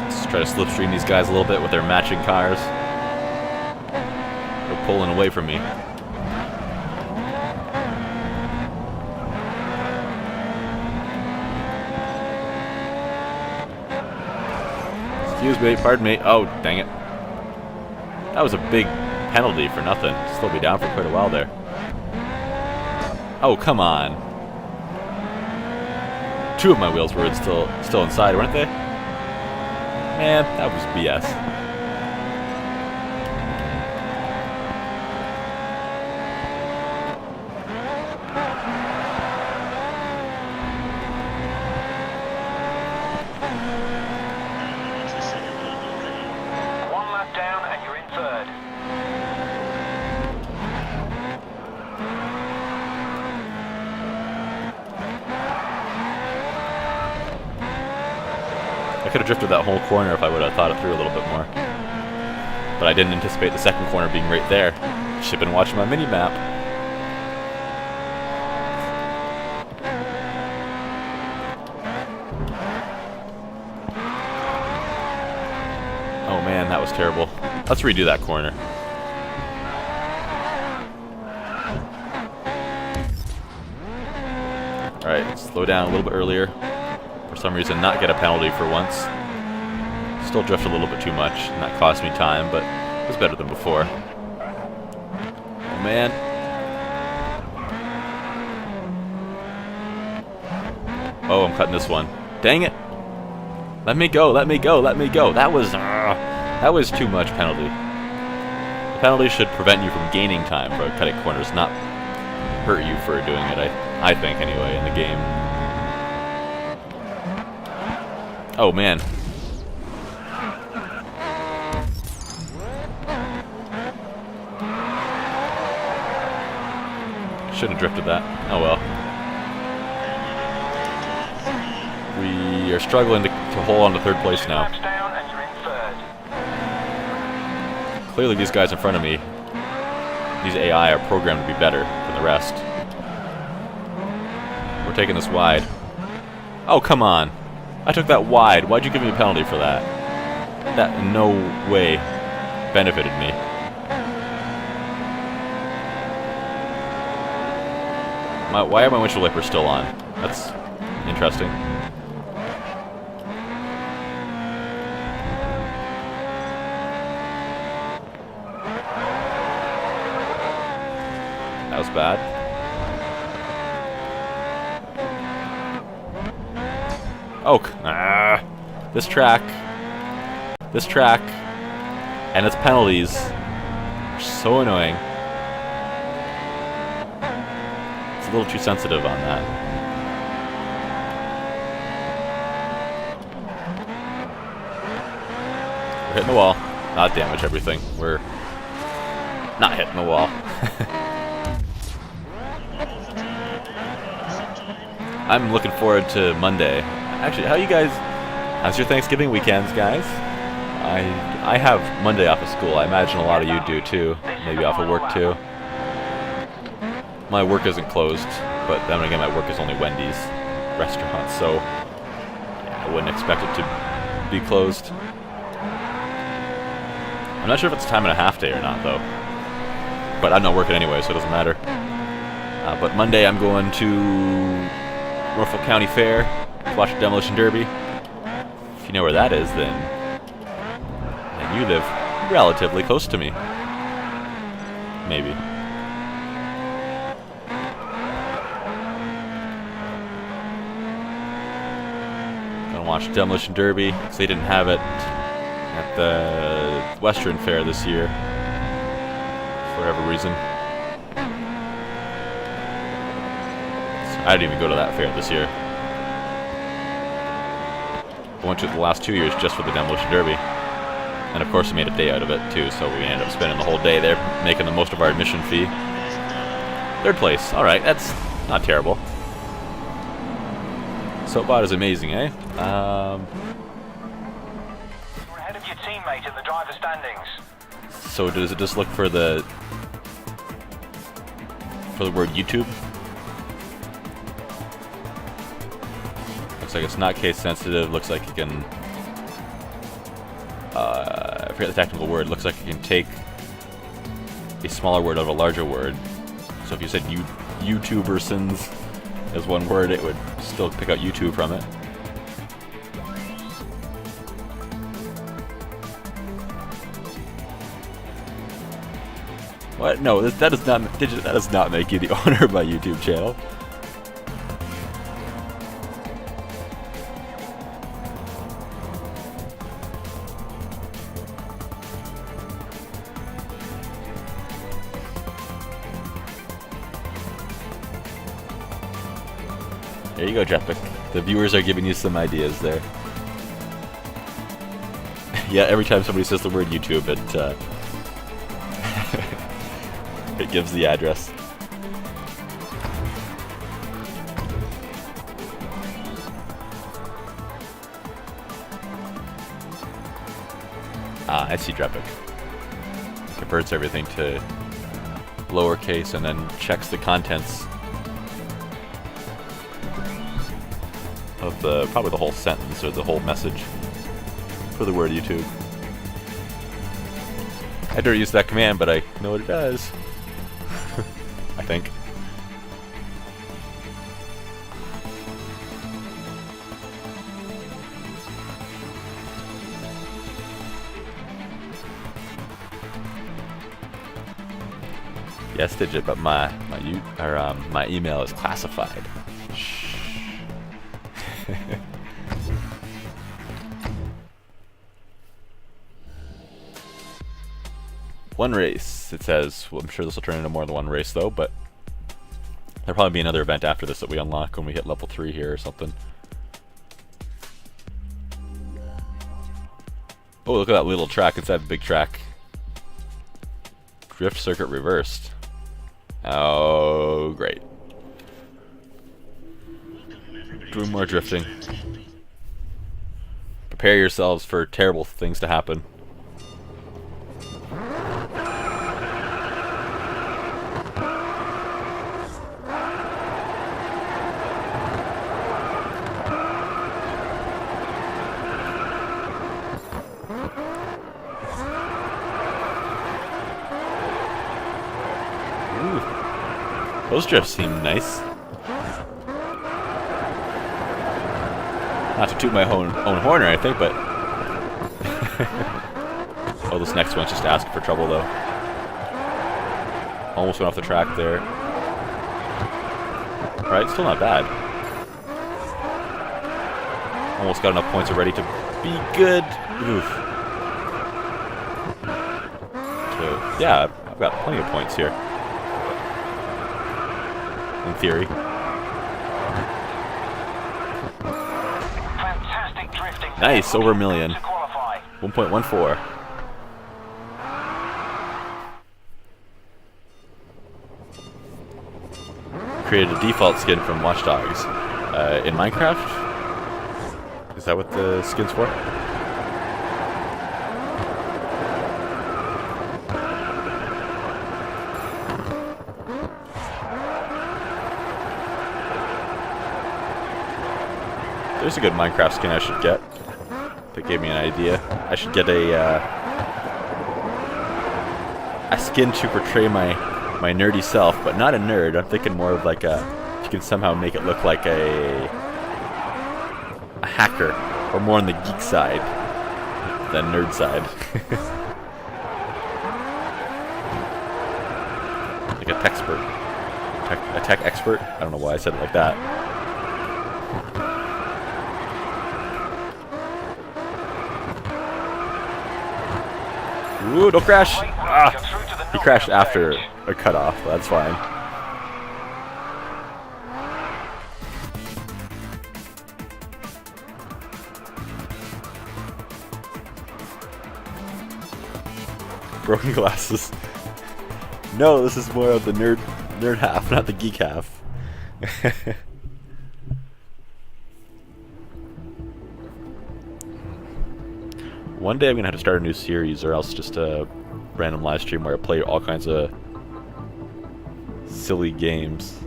Let's try to slipstream these guys a little bit with their matching cars. They're pulling away from me. Excuse me, pardon me. Oh, dang it. That was a big penalty for nothing. Slowed me down for quite a while there. Oh, come on. 2 of my wheels were still inside, weren't they? Man, that was BS. One lap down and you're in 3rd. I could have drifted that whole corner if I would have thought it through a little bit more. But I didn't anticipate the second corner being right there. Should have been watching my mini-map. Oh man, that was terrible. Let's redo that corner. Alright, slow down a little bit earlier. For some reason, not get a penalty for once. Still drift a little bit too much, and that cost me time, but it was better than before. Oh man. Oh, I'm cutting this one. Dang it! Let me go, let me go, let me go. That was too much penalty. The penalty should prevent you from gaining time for cutting corners, not hurt you for doing it, I think anyway, in the game. Oh man. Shouldn't have drifted that. Oh well. We are struggling to hold on to 3rd place now. Down and you're in 3rd. Clearly these guys in front of me, these AI are programmed to be better than the rest. We're taking this wide. Oh, come on. I took that wide. Why'd you give me a penalty for that? That in no way benefited me. Why are my windshield wipers still on? That's interesting. That was bad. Oh, this track, and its penalties are so annoying. a little too sensitive on that. We're hitting the wall. Not damage everything. We're not hitting the wall. I'm looking forward to Monday. Actually, how you guys... How's your Thanksgiving weekends, guys? I have Monday off of school. I imagine a lot of you do too. Maybe off of work too. My work isn't closed, but then again, my work is only Wendy's restaurant, so yeah, I wouldn't expect it to be closed. I'm not sure if it's time and a half day or not, though. But I'm not working anyway, so it doesn't matter. But Monday, I'm going to Norfolk County Fair to watch the Demolition Derby. If you know where that is, then you live relatively close to me. Maybe. Gonna watch Demolition Derby, because they didn't have it at the Western Fair this year, for whatever reason. So I didn't even go to that fair this year. I went to it the last 2 years just for the Demolition Derby. And of course we made a day out of it too, so we ended up spending the whole day there, making the most of our admission fee. 3rd place, alright, that's not terrible. Soapbot is amazing, eh? You're ahead of your teammate in the driver standings. So does it just look for the word YouTube? Looks like it's not case sensitive, looks like you can I forget the technical word. Looks like you can take a smaller word out of a larger word. So if you said YouTubersons as one word, it would still pick out YouTube from it. What? No, that does not make you the owner of my YouTube channel. There you go, Jepic. The viewers are giving you some ideas there. Yeah, every time somebody says the word YouTube, it it gives the address. Ah, I see Drepic. Converts everything to lowercase and then checks the contents of probably the whole sentence or the whole message for the word YouTube. I don't use that command, but I know what it does. I think. Yes, Digit, but my email is classified. Shh. One race, it says. Well, I'm sure this will turn into more than one race, though, but there'll probably be another event after this that we unlock when we hit level 3 here or something. Oh, look at that little track inside the big track. Drift circuit reversed. Oh, great. Doing more drifting. Prepare yourselves for terrible things to happen. Those drifts seem nice. Not to toot my own horn or anything, but... Oh, this next one's just asking for trouble, though. Almost went off the track there. Alright, still not bad. Almost got enough points already to be good. Oof. So, yeah, I've got plenty of points here. in theory. Fantastic drifting. Nice, over 1 million. To qualify. 1.14. Created a default skin from Watch Dogs. In Minecraft? Is that what the skin's for? There's a good Minecraft skin I should get. That gave me an idea. I should get a skin to portray my nerdy self, but not a nerd. I'm thinking more of like a, you can somehow make it look like a hacker, or more on the geek side than nerd side. Like a techspert. A tech expert? I don't know why I said it like that. Ooh, don't crash! Ah, he crashed after a cutoff, but that's fine. Broken glasses. No, this is more of the nerd half, not the geek half. One day I'm gonna have to start a new series, or else just a random live stream where I play all kinds of silly games.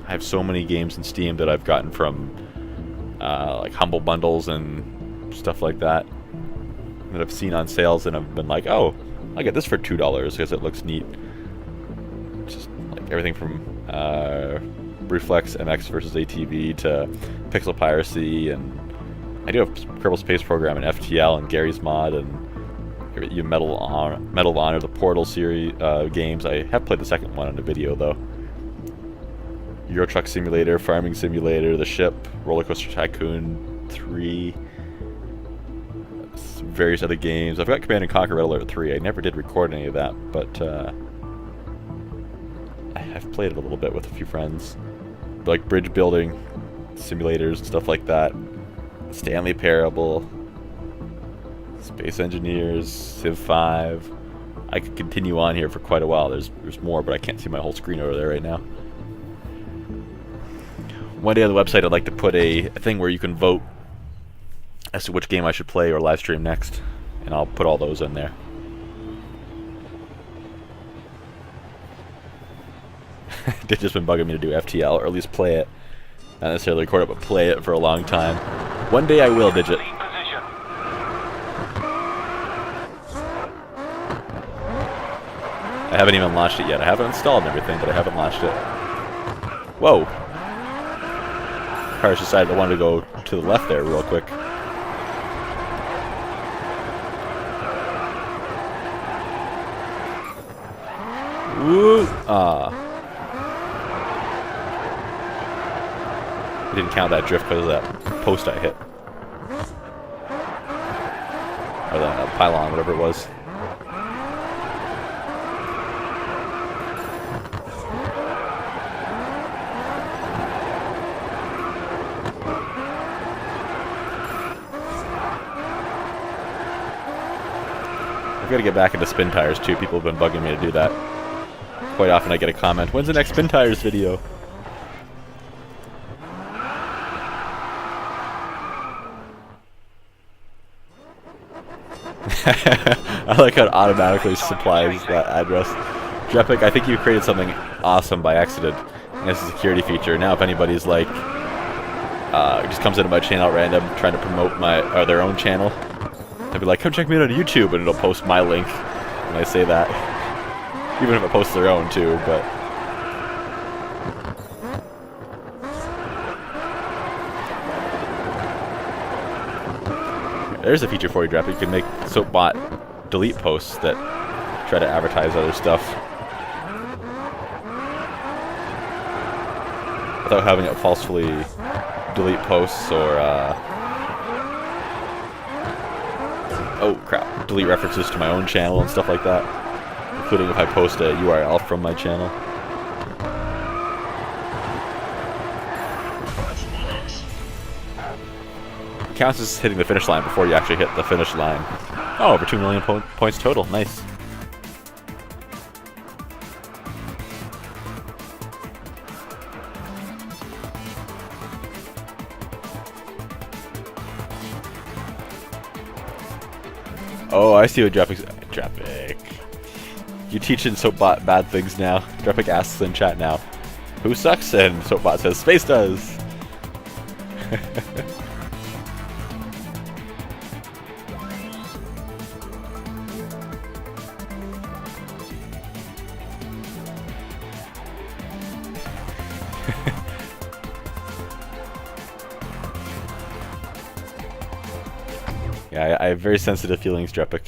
I have so many games in Steam that I've gotten from like Humble Bundles and stuff like that I've seen on sales, and I've been like, oh, I'll get this for $2 because it looks neat. Just like everything from Reflex MX versus ATV to Pixel Piracy, and I do have Kerbal Space Program and FTL and Gary's Mod and Medal of Honor, the Portal series games. I have played the second one on the video though. Euro Truck Simulator, Farming Simulator, The Ship, Roller Coaster Tycoon 3, various other games. I've got Command & Conquer Red Alert 3. I never did record any of that, but I have played it a little bit with a few friends. Like bridge building simulators and stuff like that. Stanley Parable, Space Engineers, Civ 5. I could continue on here for quite a while. There's more, but I can't see my whole screen over there right now. One day on the website I'd like to put a thing where you can vote as to which game I should play or live stream next, and I'll put all those in there. They've just been bugging me to do FTL, or at least play it. Not necessarily record it, but play it for a long time. One day I will, Digit. I haven't even launched it yet. I haven't installed everything, but I haven't launched it. Whoa! Cars decided I wanted to go to the left there real quick. Woo! Ah. I didn't count that drift because of that post I hit. Or that pylon, whatever it was. I've got to get back into spin tires too. People have been bugging me to do that. Quite often I get a comment, when's the next spin tires video? I like how it automatically supplies that address. Drepic, I think you created something awesome by accident as a security feature. Now if anybody's like, just comes into my channel at random trying to promote their own channel, I'd be like, come check me out on YouTube, and it'll post my link when I say that. Even if it posts their own too, but... There's a feature for you, Drap. You can make SoapBot delete posts that try to advertise other stuff without having it falsely delete posts or, oh crap, delete references to my own channel and stuff like that, including if I post a URL from my channel. counts as hitting the finish line before you actually hit the finish line. Oh, over 2 million points total. Nice. Oh, I see what Drapic. You teaching Soapbot bad things now. Drapic asks in chat now, who sucks? And Soapbot says, Space does. Yeah, I have very sensitive feelings, Drepic.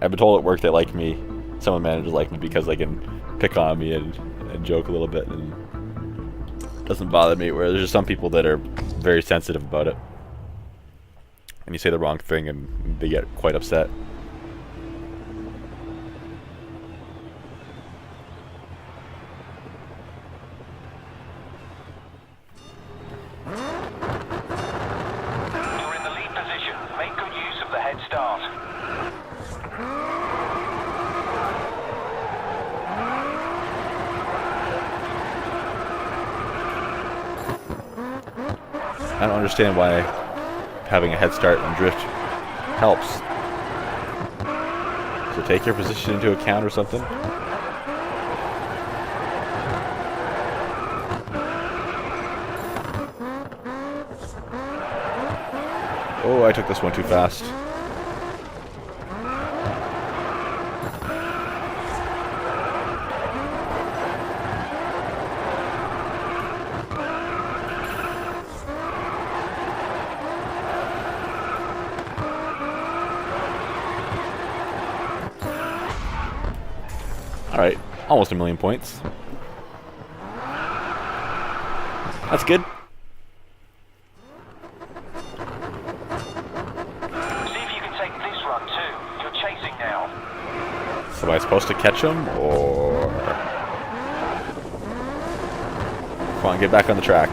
I've been told at work they like me. Some of the managers like me because they can pick on me and joke a little bit, and it doesn't bother me. Where there's just some people that are very sensitive about it, and you say the wrong thing and they get quite upset. You're in the lead position. Make good use of the head start. I don't understand why having a head start and drift helps. So take your position into account or something? Oh, I took this one too fast. Alright, almost 1 million points. That's good. See if you can take this run too. You're chasing now. So am I supposed to catch him, or... Come on, get back on the track.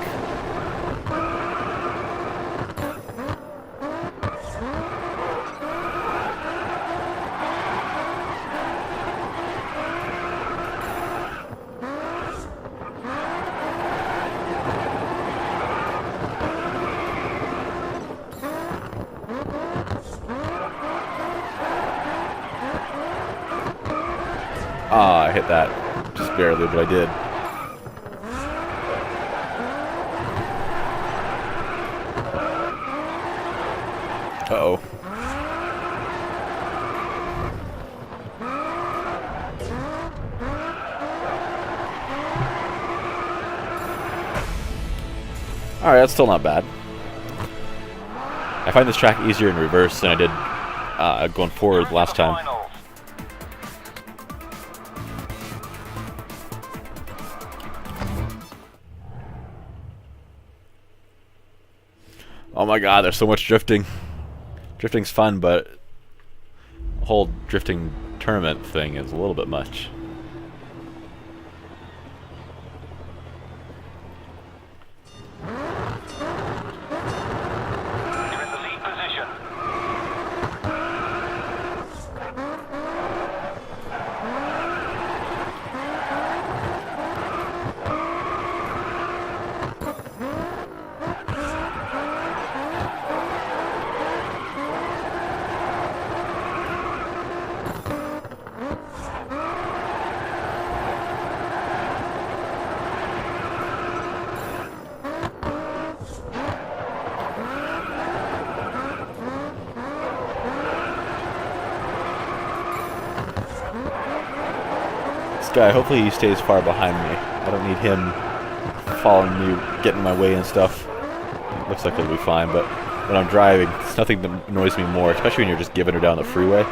Ah, I hit that just barely, but I did. Uh-oh. Alright, that's still not bad. I find this track easier in reverse than I did going forward last time. Final. Oh my god, there's so much drifting. Drifting's fun, but the whole drifting tournament thing is a little bit much. You're in the lead position. This guy, hopefully he stays far behind me. I don't need him following me, getting in my way and stuff. Looks like it'll be fine, but when I'm driving, it's nothing that annoys me more, especially when you're just giving her down the freeway.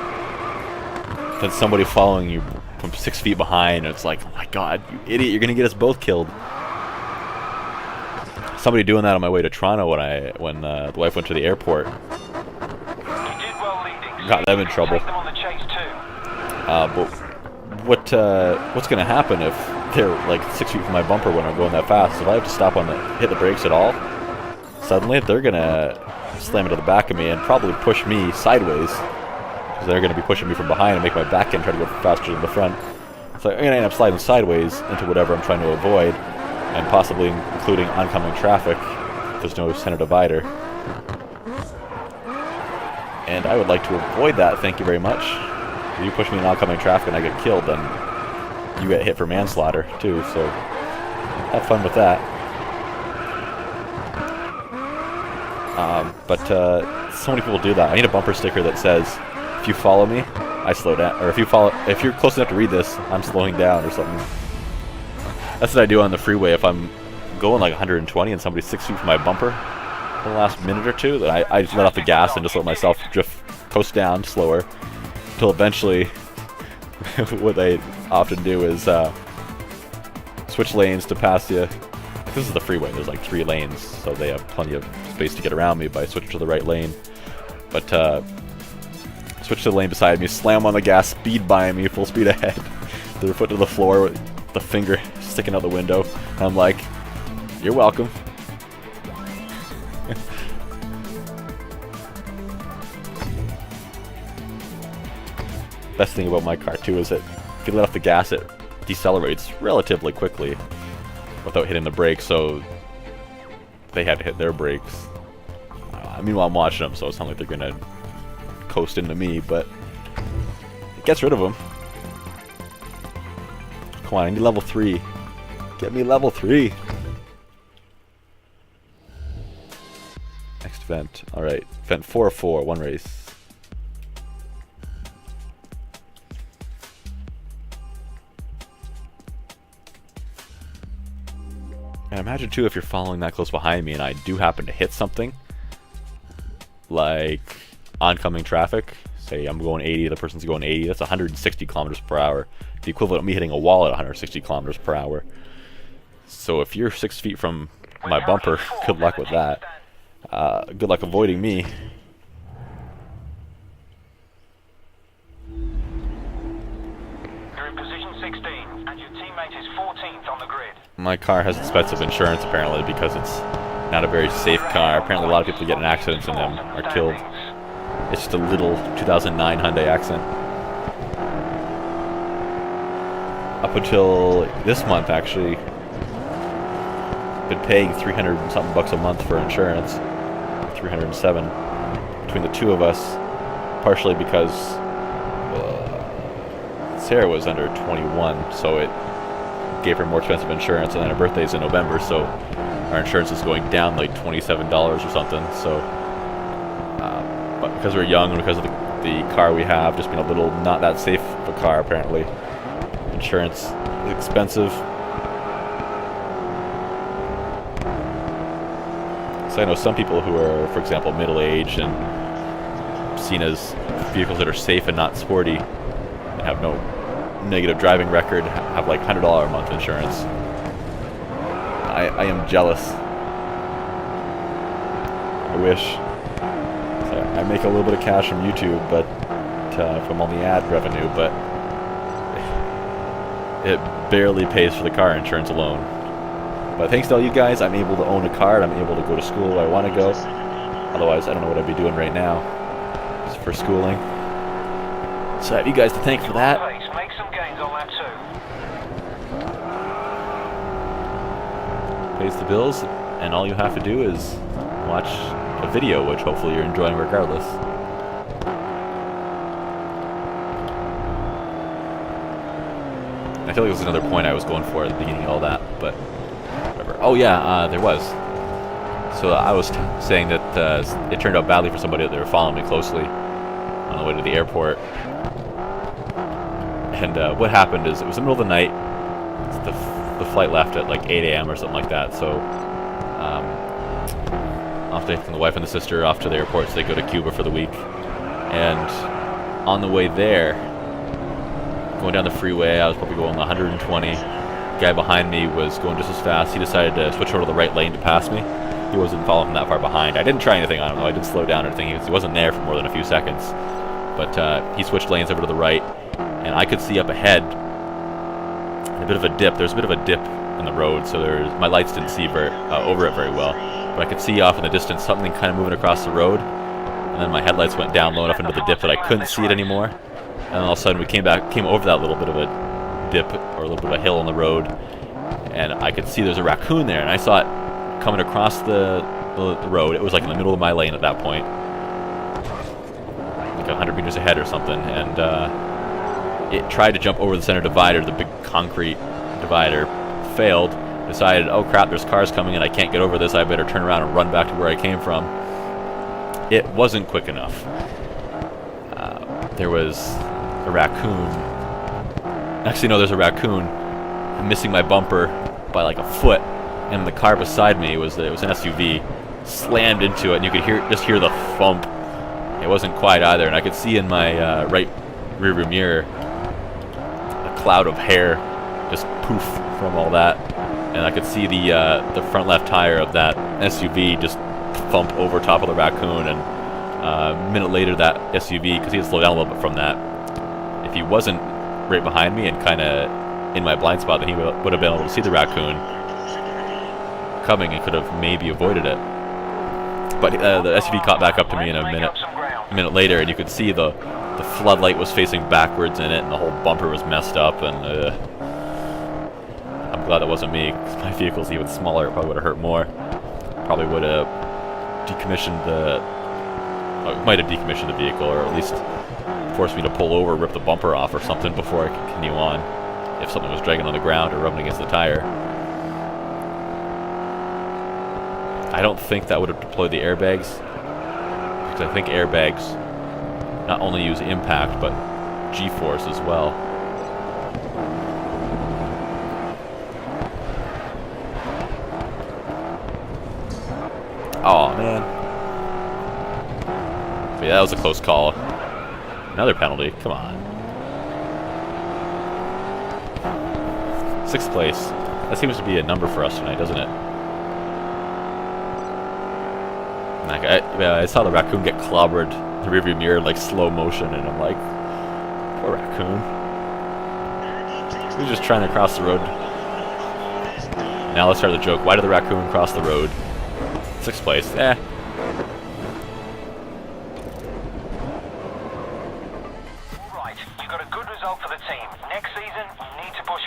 Than somebody following you from 6 feet behind, and it's like, oh my god, you idiot, you're gonna get us both killed. Somebody doing that on my way to Toronto when the wife went to the airport. You did well leading. Got them in trouble. Take them on the chase too. But what's gonna happen if they're like 6 feet from my bumper when I'm going that fast? If I have to stop hit the brakes at all, suddenly they're gonna slam into the back of me and probably push me sideways, because they're gonna be pushing me from behind and make my back end try to go faster than the front. So I'm gonna end up sliding sideways into whatever I'm trying to avoid, and possibly including oncoming traffic if there's no center divider. And I would like to avoid that, thank you very much. If you push me in oncoming traffic and I get killed, then you get hit for manslaughter too, so have fun with that. But so many people do that. I need a bumper sticker that says, if you follow me, I slow down, or if you're close enough to read this, I'm slowing down or something. That's what I do on the freeway. If I'm going like 120 and somebody's 6 feet from my bumper for the last minute or two, then I just let off the gas and just let myself coast down slower, until eventually what they often do is switch lanes to pass you. This is the freeway, there's like 3 lanes, so they have plenty of space to get around me by switching to the right lane. But switch to the lane beside me, slam on the gas, speed by me, full speed ahead, their foot to the floor with the finger sticking out the window. And I'm like, you're welcome. Best thing about my car too is that if you let off the gas, it decelerates relatively quickly without hitting the brakes, so they had to hit their brakes. Meanwhile, I'm watching them, so it's not like they're gonna coast into me, but it gets rid of them. Come on, I need level 3. Get me level 3. Next event. Alright, event 4 of 4, 1 race. And imagine too, if you're following that close behind me and I do happen to hit something, like oncoming traffic, say I'm going 80, the person's going 80, that's 160 kilometers per hour. The equivalent of me hitting a wall at 160 kilometers per hour. So if you're 6 feet from my bumper, good luck with that. Good luck avoiding me. You're in position 16, and your teammate is 14th on the grid. My car has expensive insurance apparently because it's not a very safe car. Apparently a lot of people get in accidents in them are killed. It's just a little 2009 Hyundai Accent. Up until this month, actually, been paying 300 and something bucks a month for insurance, 307 between the two of us, partially because Sarah was under 21, so it gave her more expensive insurance, and then her birthday's in November, so our insurance is going down like $27 or something. So, but because we're young and because of the car we have, just being a little not that safe of a car apparently, insurance is expensive. So I know some people who are, for example, middle-aged and seen as vehicles that are safe and not sporty and have no negative driving record, have like $100 a month insurance. I am jealous. I wish. I make a little bit of cash from YouTube, but from all the ad revenue, but it barely pays for the car insurance alone. But thanks to all you guys, I'm able to own a car and I'm able to go to school where I want to go. Otherwise, I don't know what I'd be doing right now just for schooling. So I have you guys to thank for that. Make some gains on that too. Pays the bills, and all you have to do is watch a video, which hopefully you're enjoying regardless. I feel like there was another point I was going for at the beginning of all that, but whatever. Oh yeah, there was. So I was saying that it turned out badly for somebody that they were following me closely on the way to the airport. And what happened is, it was the middle of the night. The flight left at like 8 a.m. or something like that. So off taking the wife and the sister off to the airport, so they go to Cuba for the week. And on the way there, going down the freeway, I was probably going 120. The guy behind me was going just as fast. He decided to switch over to the right lane to pass me. He wasn't following that far behind. I didn't try anything on him, though. I didn't slow down or anything. He wasn't there for more than a few seconds. But he switched lanes over to the right, and I could see up ahead a bit of a dip. There's a bit of a dip in the road, so my lights didn't see over it very well. But I could see off in the distance something kind of moving across the road, and then my headlights went down low enough into the dip that I couldn't see it anymore. And then all of a sudden we came over that little bit of a dip, or a little bit of a hill on the road, and I could see there's a raccoon there, and I saw it coming across the road. It was like in the middle of my lane at that point, like 100 meters ahead or something, and it tried to jump over the center divider, the big concrete divider, failed, decided, oh crap, there's cars coming and I can't get over this, I better turn around and run back to where I came from. It wasn't quick enough. There was a raccoon. Actually, no, there's a raccoon missing my bumper by like a foot, and the car beside me was an SUV, slammed into it, and you could just hear the thump. It wasn't quiet either, and I could see in my right rearview mirror a cloud of hair just poof from all that, and I could see the front left tire of that SUV just thump over top of the raccoon, and a minute later that SUV, because he had slowed down a little bit from that, if he wasn't right behind me and kind of in my blind spot, then he would have been able to see the raccoon coming and could have maybe avoided it. But the SUV caught back up to me in a minute later, and you could see the floodlight was facing backwards in it, and the whole bumper was messed up, and I'm glad that wasn't me, because my vehicle's even smaller. It probably would have hurt more. Probably would have decommissioned it might have decommissioned the vehicle, or at least forced me to pull over, rip the bumper off or something before I could continue on, if something was dragging on the ground or rubbing against the tire. I don't think that would have deployed the airbags, because I think airbags not only use impact, but G-force as well. Oh man. But yeah, that was a close call. Another penalty, come on. 6th place. That seems to be a number for us tonight, doesn't it? Like, I saw the raccoon get clobbered in the rearview mirror in like slow motion, and I'm like, poor raccoon. He was just trying to cross the road. Now let's start the joke. Why did the raccoon cross the road? 6th place.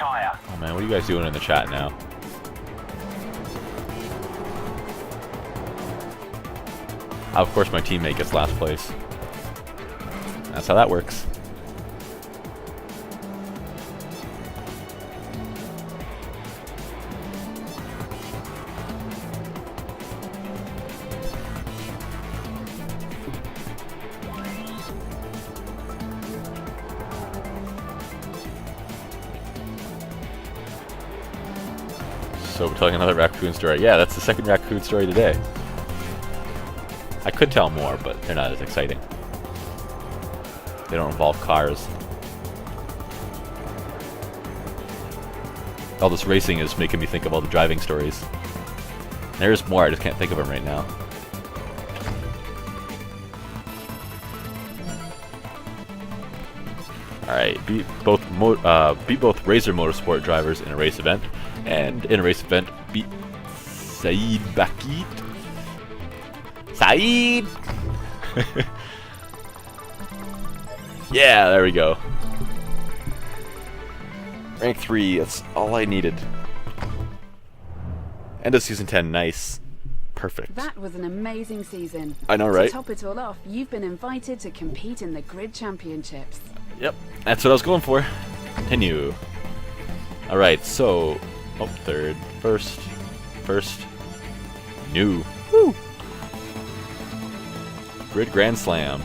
Oh man, what are you guys doing in the chat now? Of course my teammate gets last place. That's how that works. So we're telling another raccoon story. Yeah, that's the 2nd raccoon story today. I could tell more, but they're not as exciting. They don't involve cars. All this racing is making me think of all the driving stories. There's more, I just can't think of them right now. Alright, beat both Razor Motorsport drivers in a race event. And in a race event, beat Saeed Bakit. Saeed! Yeah, there we go. Rank 3, that's all I needed. End of Season 10, nice. Perfect. That was an amazing season. I know, right? To top it all off, you've been invited to compete in the Grid Championships. Yep, that's what I was going for. Continue. Alright, so... Oh, 3rd. First. New. Woo! Grid Grand Slam.